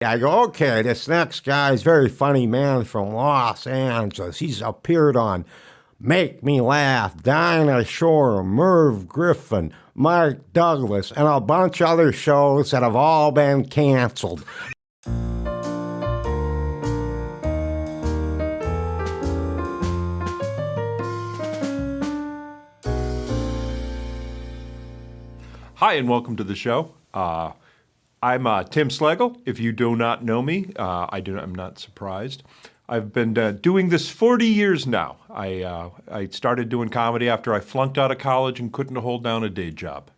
I go, okay, this next guy is very funny man from Los Angeles. He's appeared on Make Me Laugh, Dinah Shore, Merv Griffin, Mark Douglas, and a bunch of other shows that have all been canceled. Hi, and welcome to the show. I'm Tim Slagle. If you do not know me, I'm not surprised. I've been doing this 40 years now. I started doing comedy after I flunked out of college and couldn't hold down a day job.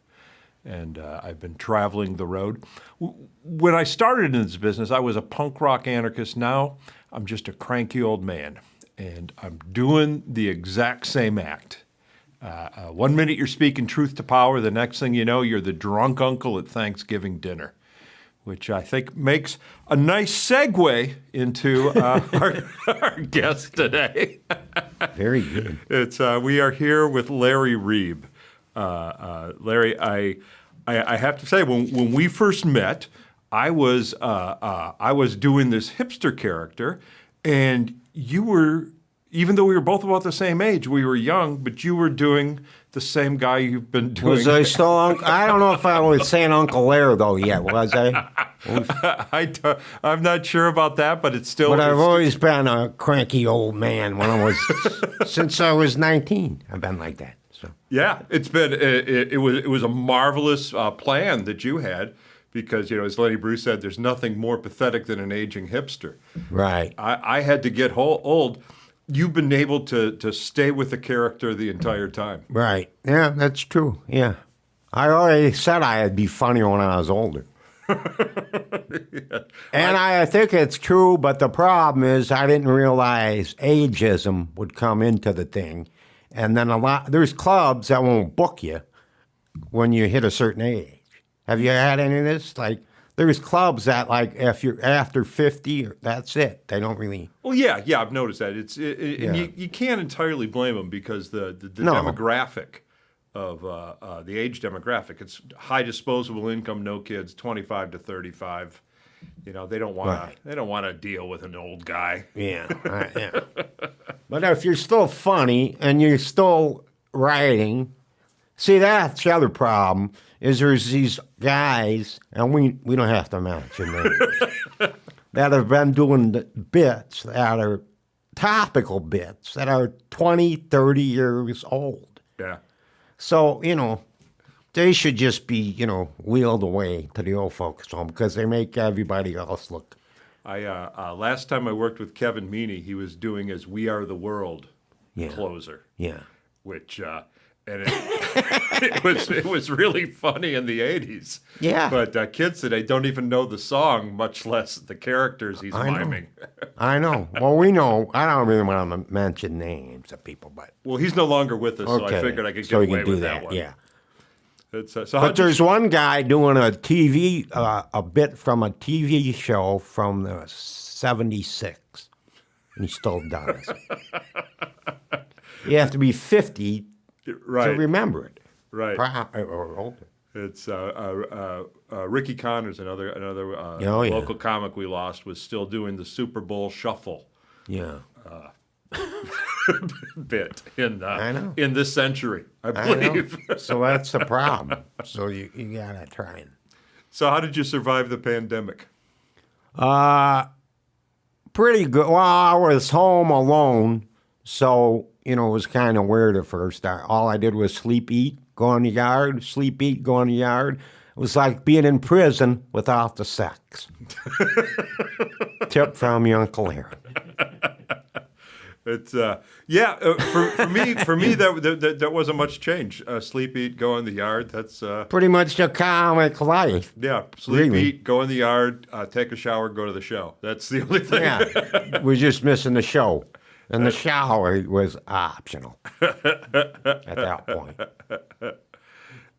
And I've been traveling the road. When I started in this business, I was a punk rock anarchist. Now I'm just a cranky old man. And I'm doing the exact same act. 1 minute you're speaking truth to power, the next thing you know, you're the drunk uncle at Thanksgiving dinner, which I think makes a nice segue into our guest today. Very good. We are here with Larry Reeb. Larry, I have to say, when we first met, I was doing this hipster character, and you were. Even though we were both about the same age, we were young, but you were doing the same guy you've been doing. Was I still I don't know if I was saying Uncle Larry, though, yet, was I? I'm not sure about that, but it's still... But I've always been a cranky old man since I was 19. I've been like that. So yeah, it was a marvelous plan that you had. Because, as Lenny Bruce said, there's nothing more pathetic than an aging hipster. Right. I had to get old. You've been able to stay with the character the entire time. Right. Yeah, that's true. Yeah. I already said I'd be funnier when I was older. Yeah. And I think it's true, but the problem is I didn't realize ageism would come into the thing. And then there's clubs that won't book you when you hit a certain age. Have you had any of this? Like, there's clubs that, like, if you're after 50, that's it. They don't really... Well, yeah, I've noticed that. And you can't entirely blame them because the demographic of the age demographic, it's high disposable income, no kids, 25 to 35. They don't want to deal with an old guy. Yeah, yeah. But if you're still funny and you're still writing, see, that's the other problem. Is there's these guys, and we don't have to mention names, that have been doing bits that are topical bits that are 20, 30 years old. Yeah. So, they should just be, wheeled away to the old folks' home because they make everybody else look. Last time I worked with Kevin Meaney, he was doing his We Are the World closer. Yeah. Which... And it was really funny in the 80s. Yeah. But kids today don't even know the song, much less the characters he's miming. I know. Well, we know. I don't really want to mention names of people, but... Well, he's no longer with us, so I figured I could get away with that one. Yeah. But there's one guy doing a bit from a TV show from the 76. And he still does. You have to be 50 to remember it. Right. Or older. It's Ricky Connors, another local comic we lost, was still doing the Super Bowl shuffle. Yeah. Bit in this century, I believe. So that's the problem. So you gotta try and. So how did you survive the pandemic? Pretty good. Well, I was home alone, so. It was kind of weird at first. All I did was sleep, eat, go in the yard, sleep, eat, go in the yard. It was like being in prison without the sex. Tip from your Uncle Larry. It's for me that wasn't much change. Sleep, eat, go in the yard. That's pretty much the comic life. Yeah, sleep, eat, go in the yard, take a shower, go to the show. That's the only thing. Yeah, we're just missing the show. And the shower was optional at that point.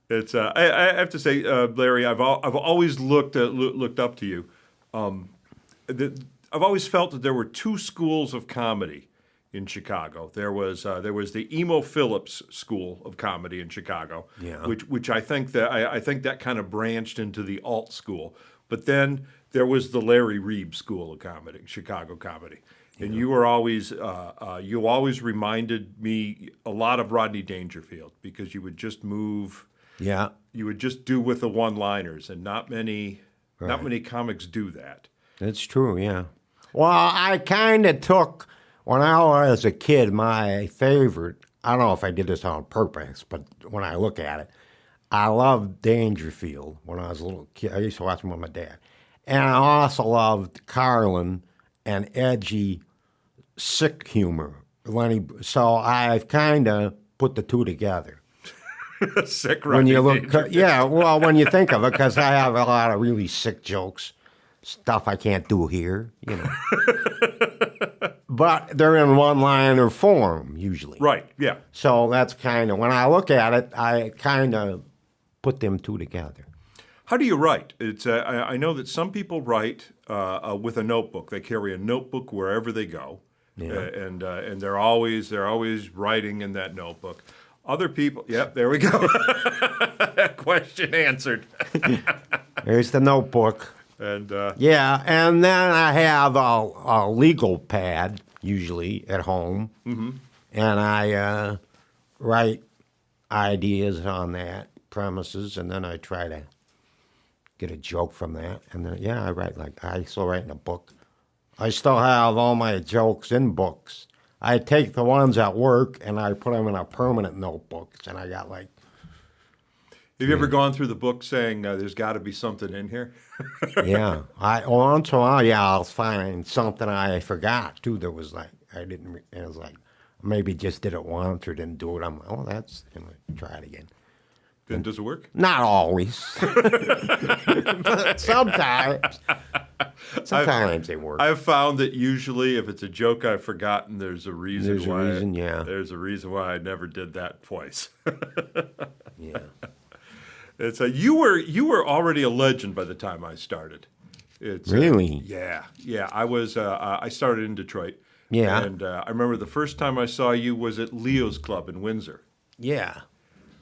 It's I have to say, Larry, I've always looked up to you. I've always felt that there were two schools of comedy in Chicago. There was the Emo Phillips School of Comedy in Chicago, which I think that kind of branched into the alt school. But then there was the Larry Reeb School of Comedy, Chicago comedy. And you were always, you always reminded me a lot of Rodney Dangerfield because you would just move, Yeah. you would just do with the one-liners, and not many comics do that. That's true, yeah. Well, I kind of took, when I was a kid, my favorite, I don't know if I did this on purpose, but when I look at it, I loved Dangerfield when I was a little kid. I used to watch him with my dad. And I also loved Carlin and edgy, sick humor. So I've kind of put the two together. Sick When Rodney you look, Dangerfield. yeah, well, when you think of it, because I have a lot of really sick jokes, stuff I can't do here, you know. But they're in one-liner form, usually. Right, yeah. So that's kind of, when I look at it, I kind of put them two together. How do you write? It's I know that some people write with a notebook. They carry a notebook wherever they go, and they're always writing in that notebook. Other people, yep, there we go. Question answered. There's the notebook. And Yeah, and then I have a legal pad, usually, at home. Mm-hmm. And I write ideas on that, premises, and then I try to get a joke from that. And then, I write I still write in a book. I still have all my jokes in books. I take the ones at work and I put them in a permanent notebook. And I got have you ever gone through the book saying there's got to be something in here? yeah. Once in a while, I'll find something I forgot too. That was it was like, maybe just did it once or didn't do it. I'm like, oh, that's, try it again. Then does it work? Not always. But sometimes they work. I've found that usually if it's a joke I've forgotten, there's a reason There's a why. reason, yeah. There's a reason why I never did that twice. Yeah. It's you were already a legend by the time I started. It's Really? Yeah. I started in Detroit. Yeah. And I remember the first time I saw you was at Leo's Club in Windsor. Yeah.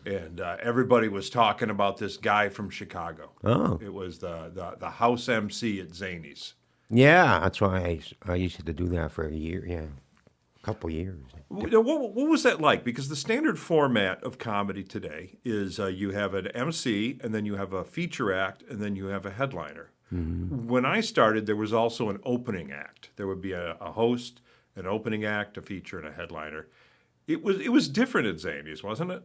And everybody was talking about this guy from Chicago. Oh. It was the house MC at Zany's. Yeah, that's why I used to do that for a year. Yeah, a couple years. What was that like? Because the standard format of comedy today is you have an MC, and then you have a feature act, and then you have a headliner. Mm-hmm. When I started, there was also an opening act. There would be a host, an opening act, a feature, and a headliner. It was different at Zany's, wasn't it?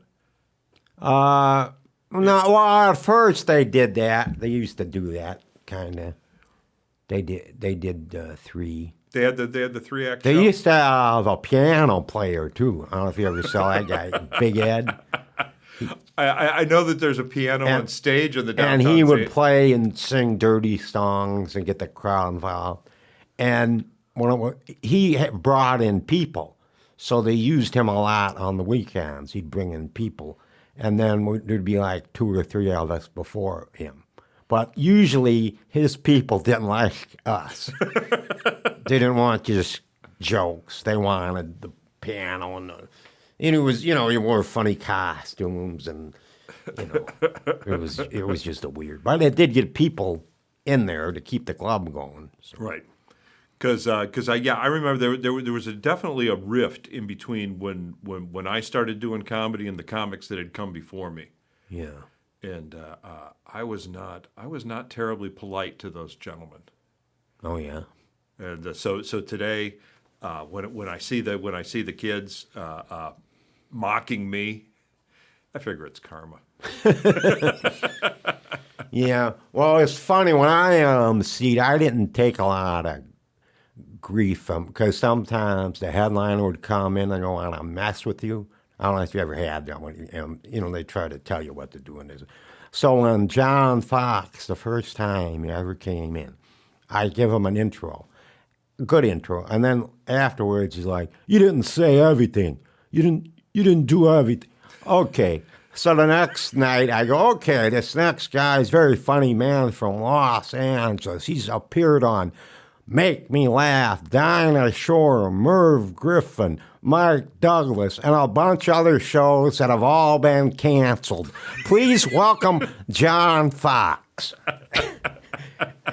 No, well, at first they did that. They used to do that, kind of. They did three. They had the 3-act They show? used to have a piano player, too. I don't know if you ever saw that guy, Big Ed. I know that there's a piano on stage in the downtown. And he would Zany's. play and sing dirty songs and get the crowd involved. And he had brought in people, so they used him a lot on the weekends. He'd bring in people. And then there'd be like 2 or 3 of us before him. But usually his people didn't like us. They didn't want just jokes. They wanted the piano and it was, he wore funny costumes and, it was just a weird. But it did get people in there to keep the club going. So. Right. Because I remember there was definitely a rift in between when I started doing comedy and the comics that had come before me. Yeah. And I was not terribly polite to those gentlemen. Oh yeah. And so today, when I see the kids mocking me, I figure it's karma. Yeah. Well, it's funny when I I didn't take a lot of grief because sometimes the headliner would come in and go on a mess with you. I don't know if you ever had that one. They try to tell you what to do. So when John Fox, the first time he ever came in, I give him an intro, good intro, and then afterwards he's like, "You didn't say everything. You didn't do everything." Okay. So the next night I go, okay, this next guy's very funny man from Los Angeles. He's appeared on Make Me Laugh, Dinah Shore, Merv Griffin, Mark Douglas, and a bunch of other shows that have all been canceled. Please welcome John Fox.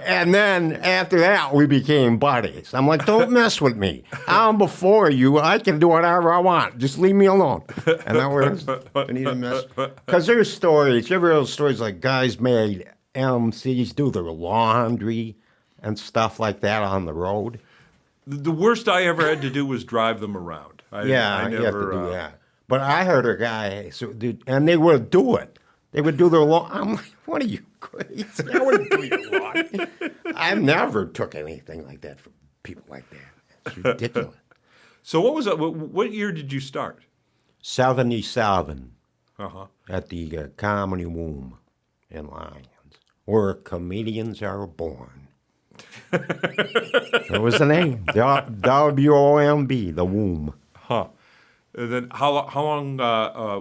And then after that, we became buddies. I'm like, don't mess with me. I'm before you. I can do whatever I want. Just leave me alone. And that was, I need to mess. Because there's stories. You ever heard stories like guys made MCs do their laundry and stuff like that on the road? The worst I ever had to do was drive them around. I You have to do that. But I heard a guy, and they would do it. They would do their lawn. I'm like, what are you crazy? I wouldn't do your lawn. I never took anything like that from people like that. It's ridiculous. So what was it? What year did you start? 77 Uh-huh. at the Comedy Womb in Lyons, where comedians are born. That was the name. WOMB, the womb. Huh. And then how long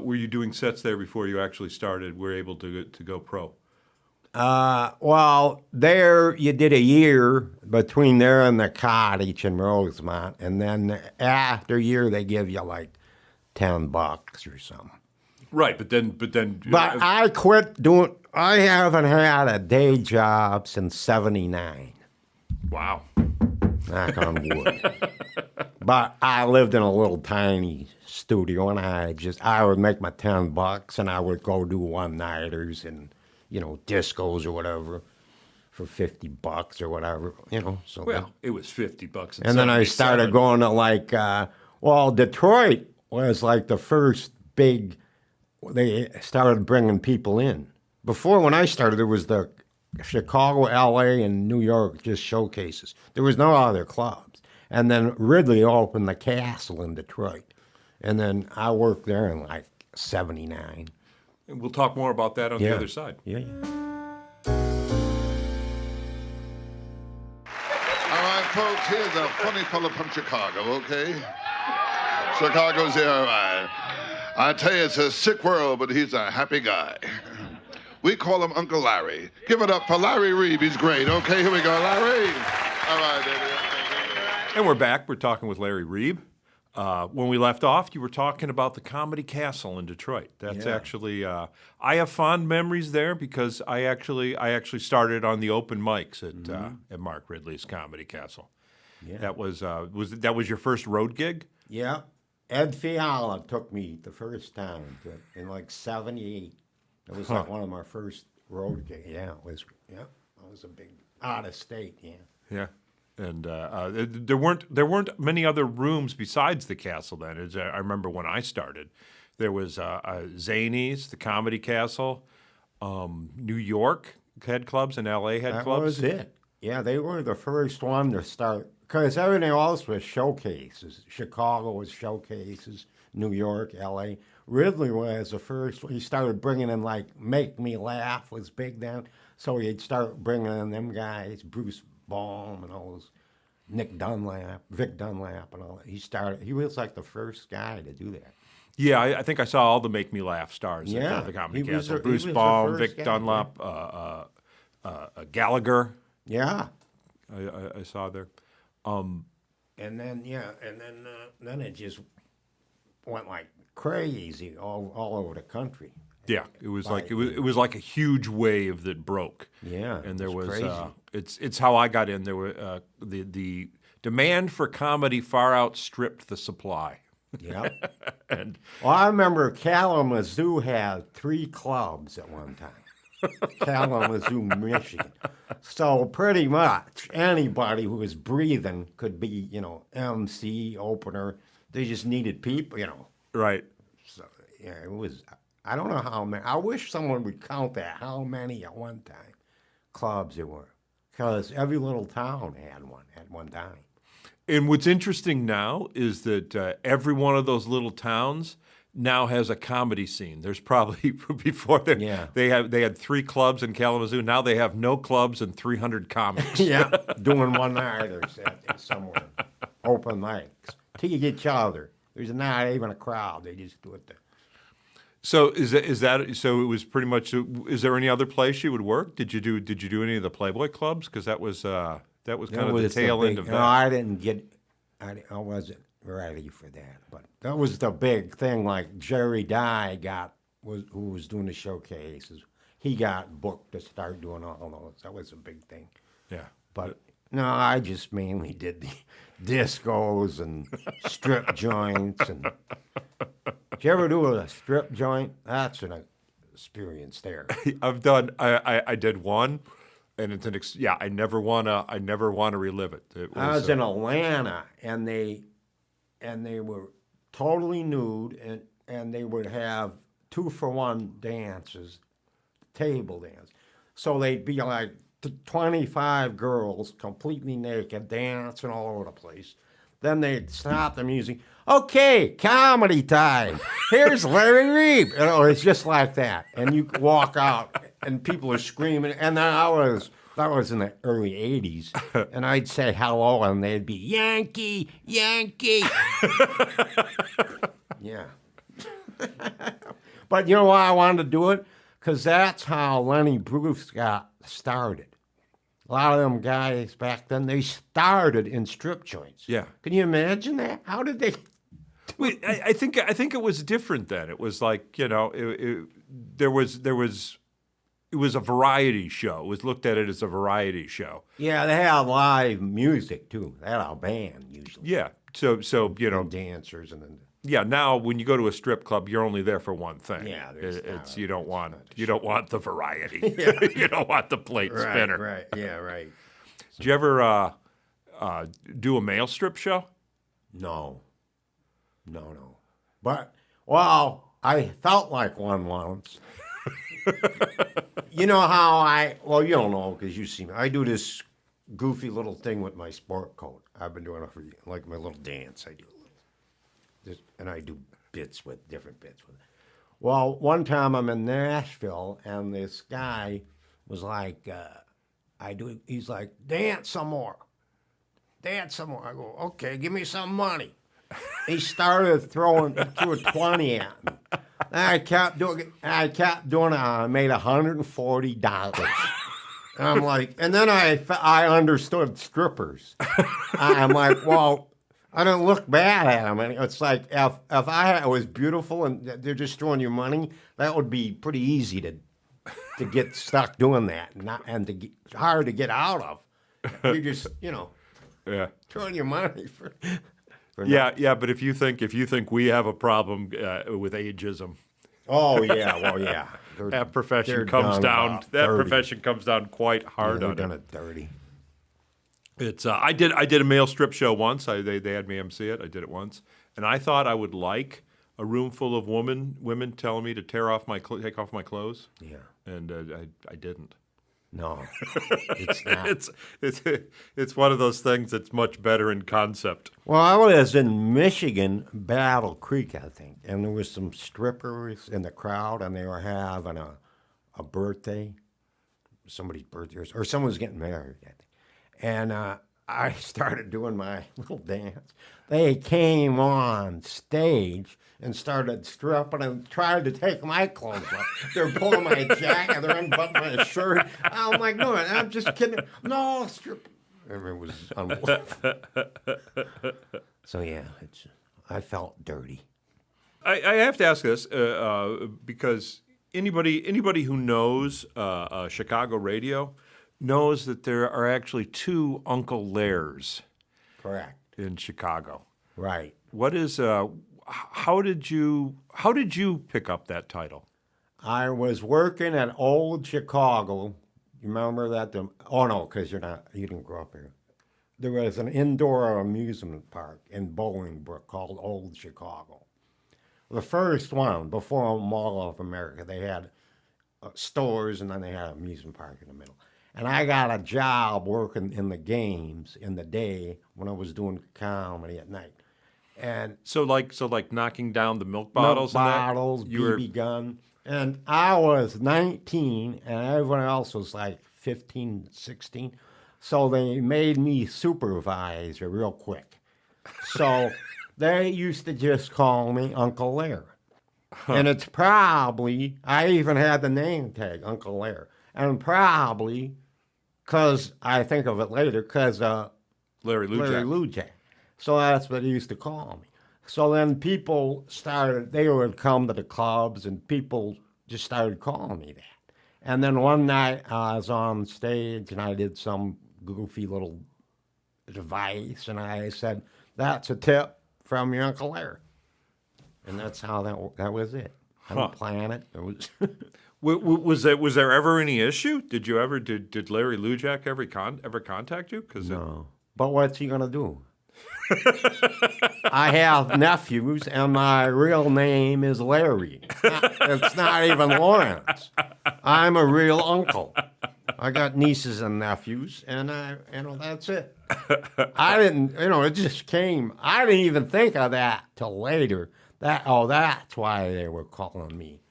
were you doing sets there before you actually were able to go pro? Well, there you did a year between there and the cottage in Rosemont, and then after a year they give you like $10 or something. Right, but then. But I quit doing. I haven't had a day job since '79. Wow. Knock on wood. But I lived in a little tiny studio, and I would make my $10, and I would go do one-nighters and discos or whatever for $50 or whatever, So it was $50. and then I started going to like, Detroit was like the first big. They started bringing people in. Before, when I started, there was the Chicago, L.A., and New York just showcases. There was no other clubs. And then Ridley opened the Castle in Detroit. And then I worked there in like '79. And we'll talk more about that on the other side. Yeah. All right, folks, here's a funny fella from Chicago, okay? Chicago's here, all right. I tell you, it's a sick world, but he's a happy guy. We call him Uncle Larry. Give it up for Larry Reeb. He's great. Okay, here we go, Larry. All right, baby. And we're back. We're talking with Larry Reeb. When we left off, you were talking about the Comedy Castle in Detroit. That's actually I have fond memories there because I actually started on the open mics at Mark Ridley's Comedy Castle. Yeah. That was your first road gig? Yeah. Ed Fiala took me the first time in like '78. It was like one of my first road gigs. Yeah, it was a big out of state. Yeah. Yeah. And there weren't many other rooms besides the Castle then. I remember when I started, there was Zanies, the Comedy Castle, New York had clubs, and L.A. had clubs. That was it. Yeah, they were the first one to start, because everything else was showcases. Chicago was showcases, New York, L.A. Ridley was the first. He started bringing in, like, Make Me Laugh was big then. So he'd start bringing in them guys, Bruce Baum and all those, Vic Dunlap and all that. He was like the first guy to do that. Yeah, I think I saw all the Make Me Laugh stars at the Comedy Castle. Bruce Baum, Vic Dunlap, Gallagher. Yeah. I saw there. And then it just went like crazy all over the country. Yeah, it was like a huge wave that broke. Yeah, and there was crazy. It's how I got in. There were the demand for comedy far outstripped the supply. Yeah. I remember Kalamazoo had 3 clubs at one time. Kalamazoo, Michigan. So pretty much anybody who was breathing could be, MC, opener. They just needed people, Right. So yeah, it was. I don't know how many. I wish someone would count that. How many at one time clubs there were? Because every little town had one at one time. And what's interesting now is that every one of those little towns now has a comedy scene. There's probably before they had 3 clubs in Kalamazoo. Now they have no clubs and 300 comics. Yeah, doing one-nighters somewhere, open mics to each other. There's not even a crowd. They just do it there. So is that so? It was pretty much. Is there any other place you would work? Did you do any of the Playboy clubs? Because that was kind of the tail end of that. No, I didn't get. I wasn't ready for that. But that was the big thing. Like Jerry Dye who was doing the showcases. He got booked to start doing all those. That was a big thing. Yeah. But no, I just mainly did the discos and strip joints. And did you ever do a strip joint? That's an experience there. I've done. I did one, and it's I never wanna relive it. I was in Atlanta, and they were totally nude, and they would have 2-for-1 dances, table dance. So they'd be like 25 girls completely naked, dancing all over the place. Then they'd stop the music. Okay, comedy time. Here's Larry Reeb. You know, it's just like that. And you walk out, and people are screaming. And then that was in the early 80s. And I'd say hello, and they'd be, Yankee, Yankee. Yeah. But you know why I wanted to do it? Because that's how Lenny Bruce got started. A lot of them guys back then, they started in strip joints. Yeah. Can you imagine that? How did they? I think it was different then. It was like, it was a variety show. It was looked at it as a variety show. Yeah, they had live music too. They had a band usually. Yeah. So And dancers and then. Yeah, now when you go to a strip club, you're only there for one thing. Yeah, you don't want the variety. You don't want the plate spinner. Right. Yeah. Right. Did you ever do a male strip show? No. But I felt like one once. You know how you don't know because you see me. I do this goofy little thing with my sport coat. I've been doing it for like my little dance. I do. And I do different bits with it. Well, one time I'm in Nashville, and this guy was like, he's like, dance some more. I go, okay, give me some money. He started threw a 20 at me. And I kept doing it. I made $140. And I'm like, and then I understood strippers. I'm like, well, I don't look bad at them. And it's like if I was beautiful and they're just throwing you money, that would be pretty easy to get stuck doing that, hard to get out of. You're just throwing your money for yeah. But if you think we have a problem with ageism, oh yeah, well yeah, that profession comes down. That profession comes down quite hard on it. They've done it dirty. It's I did a male strip show once. They had me MC it. I did it once, and I thought I would like a room full of women telling me to take off my clothes. Yeah, and I didn't. No, it's not. it's one of those things that's much better in concept. Well, I was in Michigan, Battle Creek, I think, and there was some strippers in the crowd, and they were having a birthday, somebody's birthday, or someone was getting married, I think. And I started doing my little dance. They came on stage and started stripping and tried to take my clothes off. They're pulling my jacket, they're unbuttoning my shirt. I'm like, no, I'm just kidding. No, strip. It was unbelievable. So yeah, I felt dirty. I have to ask this because anybody who knows Chicago radio knows that there are actually two Uncle Lairs. Correct. In Chicago. Right. What is how did you pick up that title? I was working at Old Chicago. You remember that? Oh no, because you didn't grow up here. There was an indoor amusement park in Bolingbrook called Old Chicago. The first one before Mall of America. They had stores and then they had an amusement park in the middle. And I got a job working in the games in the day when I was doing comedy at night. And so like knocking down the milk bottles, BB gun. And I was 19 and everyone else was like 15, 16. So they made me supervisor real quick. So they used to just call me Uncle Lair. And it's probably, I even had the name tag, Uncle Lair. And probably, because I think of it later, because Larry Lujack. So that's what they used to call me. So then people they would come to the clubs and people just started calling me that. And then one night I was on stage and I did some goofy little device, and I said, "That's a tip from your Uncle Larry," and that's how that was it. I didn't plan it. It was. Was there ever any issue? Did Larry Lujak ever contact you? No. But what's he gonna do? I have nephews, and my real name is Larry. It's not even Lawrence. I'm a real uncle. I got nieces and nephews, and that's it. I didn't, it just came. I didn't even think of that till later. That's why they were calling me.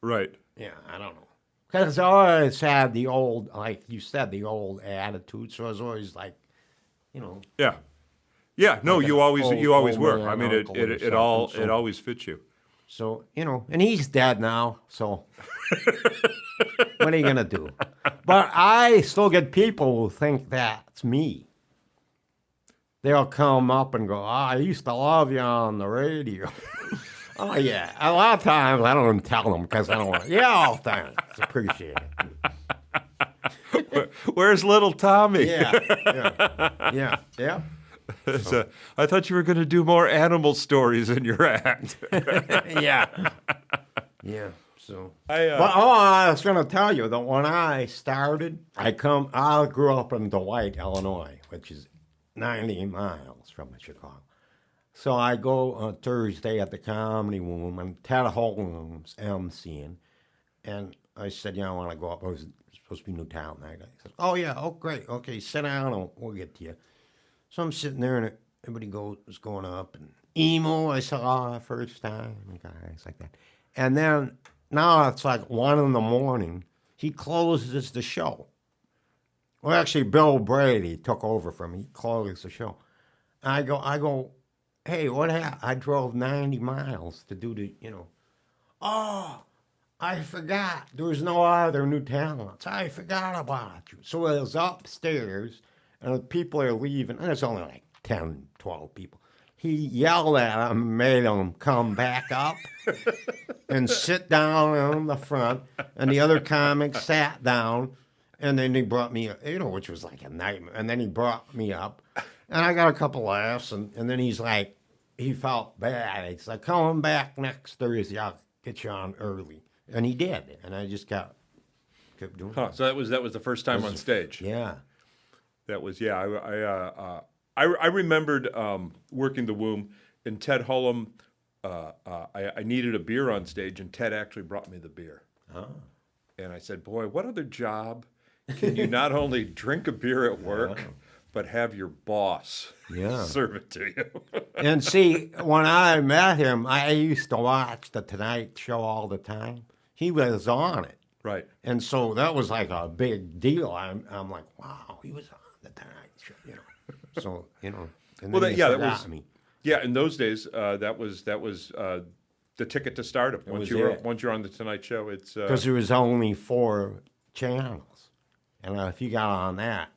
Right. Yeah, I don't know. Because I always had the old, like you said, the old attitude. So I was always like, Yeah. Yeah. No, like you always old were. man I mean, uncle or it something, always fits you. So, and he's dead now. So what are you going to do? But I still get people who think that's me. They'll come up and go, I used to love you on the radio. Oh, yeah. A lot of times I don't even tell them because I don't want to. Yeah, thanks. Appreciate it. Where's little Tommy? Yeah. So, I thought you were going to do more animal stories in your act. Yeah. So, I was going to tell you that when I started, I grew up in Dwight, Illinois, which is 90 miles from Chicago. So I go on Thursday at the Comedy Room, and Ted Holmes emceeing, and I said, I want to go up. I was supposed to be Newtown that night. He said, oh, yeah, great. Okay, sit down, and we'll get to you. So I'm sitting there, and everybody was going up, and Emo I saw first time, and guys like that. And then now it's like 1 a.m. He closes the show. Well, actually, Bill Brady took over from me. He closed the show. I go, hey, what happened? I drove 90 miles to do the, Oh, I forgot. There was no other new talents. I forgot about you. So I was upstairs, and the people are leaving. And there's only like 10, 12 people. He yelled at them, made them come back up and sit down on the front. And the other comics sat down. And then he brought me, which was like a nightmare. And then he brought me up. And I got a couple laughs. And then he's like, he felt bad. He's like, come back next Thursday. I'll get you on early. And he did. And I just kept doing it. So that was the first time on stage. Yeah. That was, I remembered working the Womb, and Ted Hullum, I needed a beer on stage, and Ted actually brought me the beer. Oh. And I said, boy, what other job can you not only drink a beer at work, but have your boss serve it to you? And see, when I met him, I used to watch The Tonight Show all the time. He was on it. Right. And so that was like a big deal. I'm like, wow, he was on The Tonight Show, So, and then Well, that was me. Yeah, in those days, that was the ticket to stardom. Once you're on the Tonight Show, it's because there was only 4 channels, and if you got on that,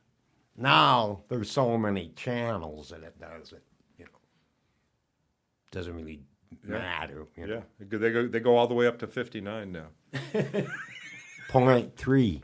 now there's so many channels that it doesn't, doesn't really matter. Yeah, they go all the way up to 59 now. 0.3.